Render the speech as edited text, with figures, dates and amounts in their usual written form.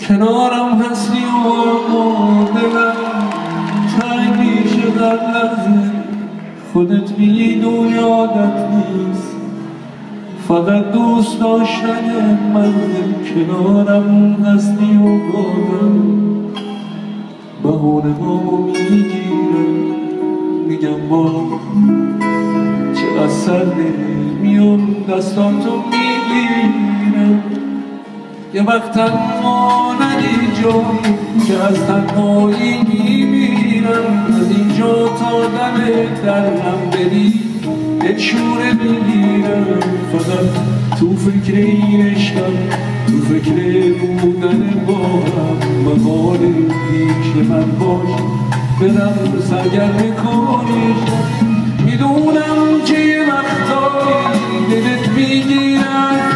کنارم هستی و دلم تنگ میشه در لحظه خودت میدونی عادت نیست فقط دوست داشتن منزل کنارم هستی و بازم بهونه هامو میگیرم میگم با چقدر سر نمیون دستاتو میگیرم یه وقت تنها ندی جایی که از تنهایی میمیرم از اینجا تا دم درم بری یک شوره میگیرم فقط تو فکر این عشقم تو فکر بودن با هم و حال پیش من باش برم سرگرم کنیش میدونم که یه وقتایی دلت میگیرم